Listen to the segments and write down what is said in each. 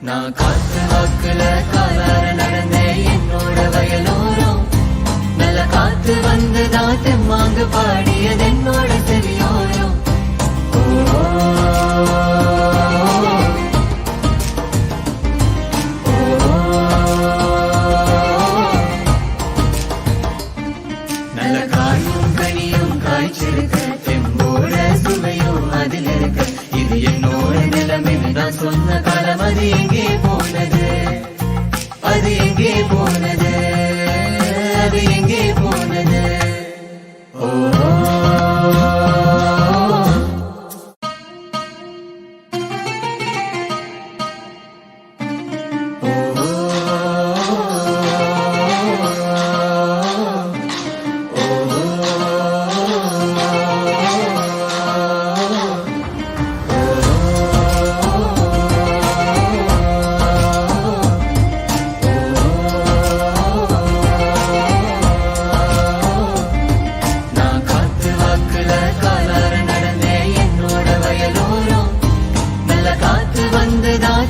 நான் காத்து வாக்குல காலார நடந்தேன் என்னோட வயலோரம். நல்ல காத்து வந்துதான் தெம்மாங்கு பாடியது என்னோட செவியோரம். நல்ல காயும் கனியும் காய்ச்சிருக்க தெம்போட சுவையும் அதில் இருக்க. இது என்னோட நிலைமை நான் சொன்ன காலம் அது எங்கே போனது, அது எங்கே போனது, அது எங்கே போனது. ஓ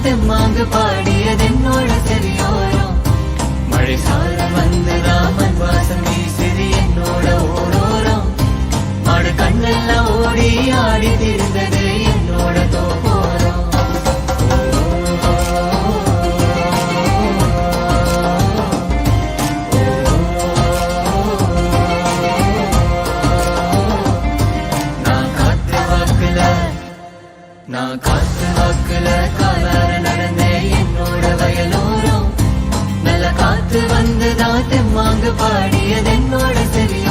தெம்மாங்கு பாடியது என்னோட செவியோரம். மழை சார வந்து ராமன் வாசம் வீசிது என்னோட ஓரோரம். மாடு கண்ணெல்லாம் ஓடி ஆடி திரிந்தது என்னோட தோப்போரம். நான் காத்து வாக்குல காலார நடந்தேன் என்னோட வயலோரம். நல்ல காத்து வந்துதான் தெம்மாங்கு பாடியது என்னோட செவியோரம்.